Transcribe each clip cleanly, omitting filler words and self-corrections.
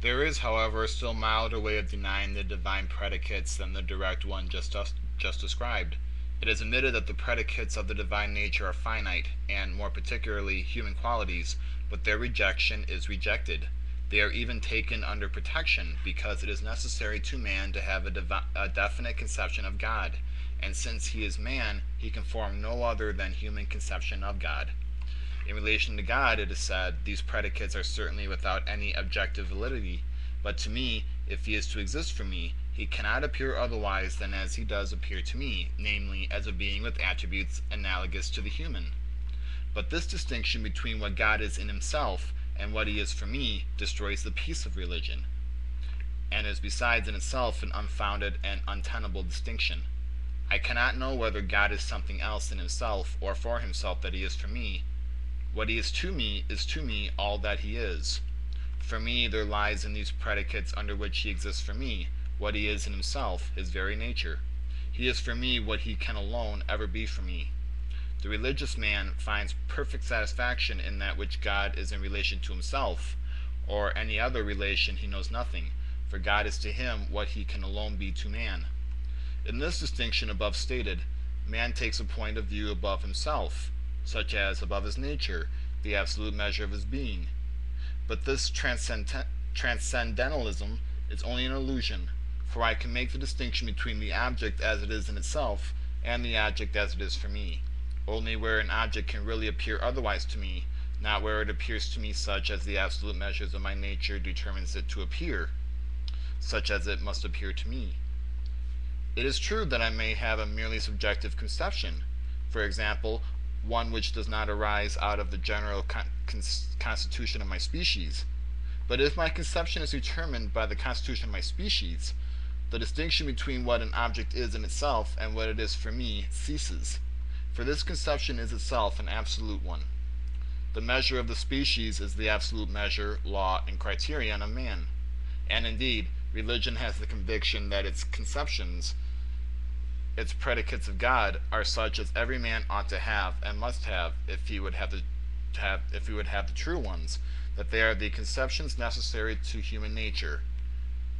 There is, however, a still milder way of denying the divine predicates than the direct one just described. It is admitted that the predicates of the divine nature are finite, and, more particularly, human qualities, but their rejection is rejected. They are even taken under protection, because it is necessary to man to have a definite conception of God, and since he is man, he can form no other than human conception of God. In relation to God, it is said, these predicates are certainly without any objective validity, but to me, if he is to exist for me, he cannot appear otherwise than as he does appear to me, namely, as a being with attributes analogous to the human. But this distinction between what God is in himself and what he is for me destroys the peace of religion, and is besides in itself an unfounded and untenable distinction. I cannot know whether God is something else in himself or for himself that he is for me. What he is to me all that he is. For me there lies in these predicates under which he exists for me, what he is in himself, his very nature. He is for me what he can alone ever be for me. The religious man finds perfect satisfaction in that which God is in relation to himself, or any other relation he knows nothing, for God is to him what he can alone be to man. In this distinction above stated, man takes a point of view above himself, such as above his nature, the absolute measure of his being. But this transcendentalism is only an illusion, for I can make the distinction between the object as it is in itself and the object as it is for me, only where an object can really appear otherwise to me, not where it appears to me such as the absolute measures of my nature determines it to appear, such as it must appear to me. It is true that I may have a merely subjective conception, for example, one which does not arise out of the general constitution of my species. But if my conception is determined by the constitution of my species, the distinction between what an object is in itself and what it is for me ceases, for this conception is itself an absolute one. The measure of the species is the absolute measure, law, and criterion of man. And indeed, religion has the conviction that its conceptions, its predicates of God, are such as every man ought to have and must have if he would have the true ones, that they are the conceptions necessary to human nature.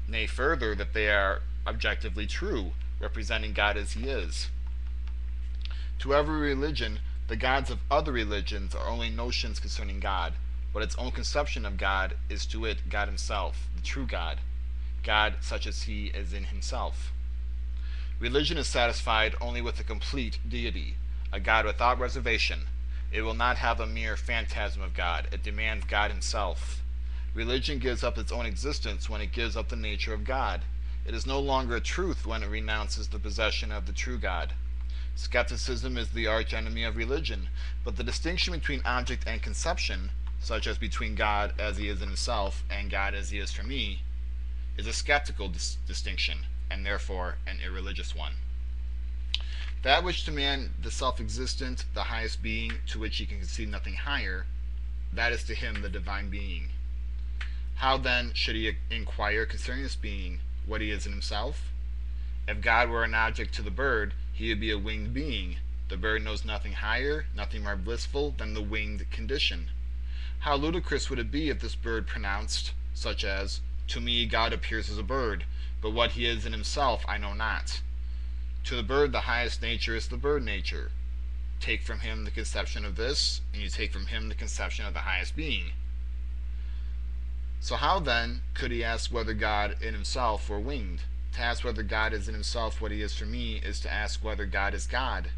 Nay, further, that they are objectively true, representing God as he is. To every religion, the gods of other religions are only notions concerning God, but its own conception of God is to it God himself, the true God, God such as he is in himself. Religion is satisfied only with a complete deity, a God without reservation. It will not have a mere phantasm of God. It demands God himself. Religion gives up its own existence when it gives up the nature of God. It is no longer a truth when it renounces the possession of the true God. Skepticism is the arch enemy of religion, but the distinction between object and conception, such as between God as he is in himself and God as he is for me, is a skeptical distinction, and therefore an irreligious one. That which to man the self-existent, the highest being, to which he can conceive nothing higher, that is to him the divine being. How then should he inquire concerning this being, what he is in himself? If God were an object to the bird, he would be a winged being. The bird knows nothing higher, nothing more blissful than the winged condition. How ludicrous would it be if this bird pronounced, such as, "To me God appears as a bird, but what he is in himself I know not." To the bird the highest nature is the bird nature. Take from him the conception of this, and you take from him the conception of the highest being. So how then could he ask whether God in himself were winged? To ask whether God is in himself what he is for me is to ask whether God is God,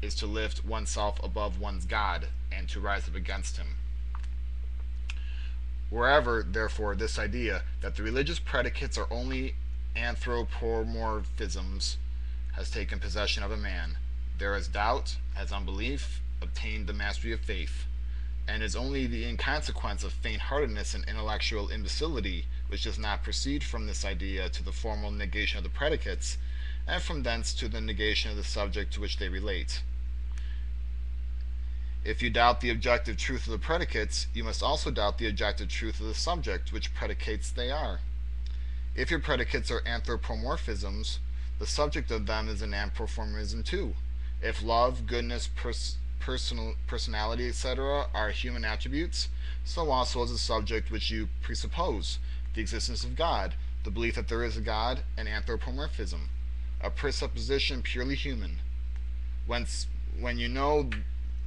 is to lift oneself above one's God, and to rise up against him. Wherever, therefore, this idea that the religious predicates are only anthropomorphisms has taken possession of a man, there is doubt, has unbelief obtained the mastery of faith, and is only the inconsequence of faint-heartedness and intellectual imbecility which does not proceed from this idea to the formal negation of the predicates, and from thence to the negation of the subject to which they relate. If you doubt the objective truth of the predicates, you must also doubt the objective truth of the subject, which predicates they are. If your predicates are anthropomorphisms, the subject of them is an anthropomorphism too. If love, goodness, personality, etc., are human attributes, so also is the subject which you presuppose. the existence of God, the belief that there is a God, and anthropomorphism, a presupposition purely human. When, when you know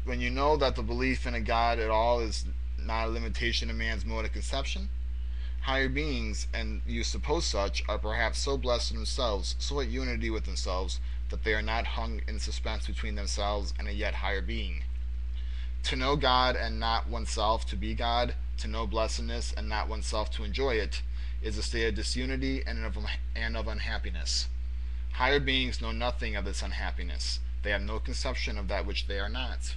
when you know that the belief in a God at all is not a limitation of man's mode of conception, higher beings, and you suppose such, are perhaps so blessed in themselves, so at unity with themselves, that they are not hung in suspense between themselves and a yet higher being. To know God and not oneself to be God, to know blessedness and not oneself to enjoy it, is a state of disunity and of unhappiness. Higher beings know nothing of this unhappiness. They have no conception of that which they are not.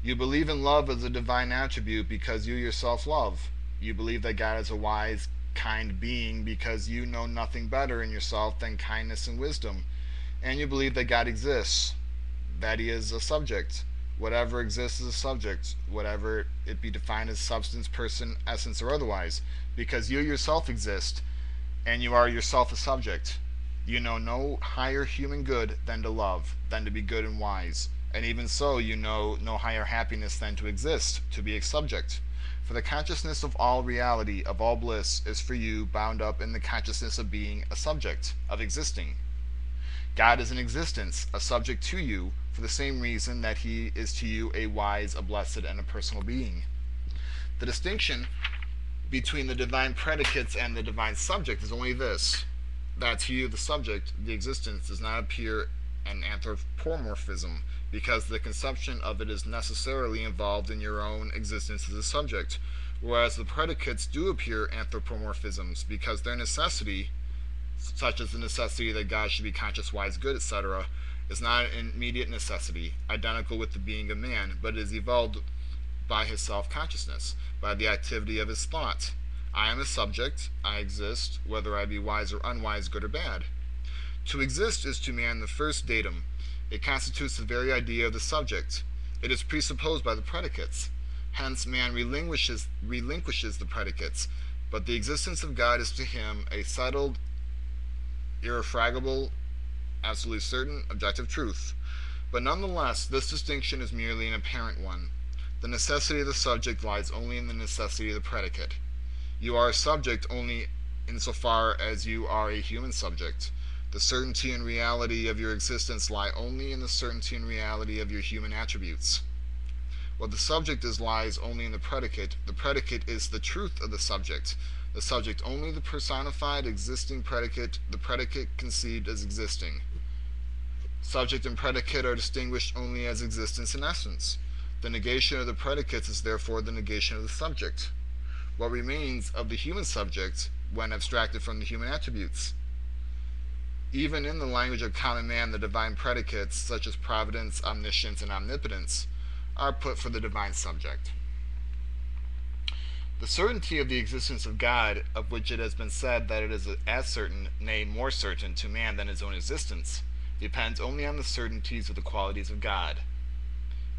You believe in love as a divine attribute because you yourself love. You believe that God is a wise, kind being because you know nothing better in yourself than kindness and wisdom. And you believe that God exists, that he is a subject. Whatever exists is a subject, whatever it be defined as substance, person, essence, or otherwise, because you yourself exist, and you are yourself a subject. You know no higher human good than to love, than to be good and wise, and even so you know no higher happiness than to exist, to be a subject. For the consciousness of all reality, of all bliss, is for you bound up in the consciousness of being a subject, of existing. God is an existence, a subject to you, for the same reason that he is to you a wise, a blessed, and a personal being. The distinction between the divine predicates and the divine subject is only this, that to you the subject, the existence, does not appear an anthropomorphism, because the conception of it is necessarily involved in your own existence as a subject, whereas the predicates do appear anthropomorphisms, because their necessity, such as the necessity that God should be conscious, wise, good, etc., is not an immediate necessity, identical with the being of man, but is evolved by his self-consciousness, by the activity of his thought. I am a subject, I exist, whether I be wise or unwise, good or bad. To exist is to man the first datum. It constitutes the very idea of the subject. It is presupposed by the predicates. Hence man relinquishes the predicates, but the existence of God is to him a settled, irrefragable, absolutely certain, objective truth. But nonetheless, this distinction is merely an apparent one. The necessity of the subject lies only in the necessity of the predicate. You are a subject only insofar as you are a human subject. The certainty and reality of your existence lie only in the certainty and reality of your human attributes. What the subject is lies only in the predicate. The predicate is the truth of the subject only the personified existing predicate, the predicate conceived as existing. Subject and predicate are distinguished only as existence and essence. The negation of the predicates is therefore the negation of the subject. What remains of the human subject when abstracted from the human attributes? Even in the language of common man, the divine predicates, such as providence, omniscience, and omnipotence, are put for the divine subject. The certainty of the existence of God, of which it has been said that it is as certain, nay, more certain, to man than his own existence, depends only on the certainties of the qualities of God.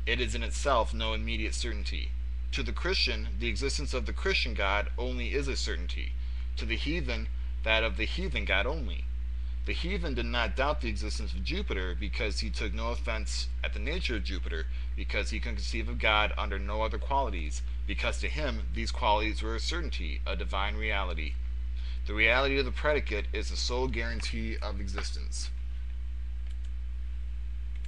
It is in itself no immediate certainty. To the Christian, the existence of the Christian God only is a certainty. To the heathen, that of the heathen God only. The heathen did not doubt the existence of Jupiter because he took no offense at the nature of Jupiter, because he could conceive of God under no other qualities, because to him these qualities were a certainty, a divine reality. The reality of the predicate is the sole guarantee of existence.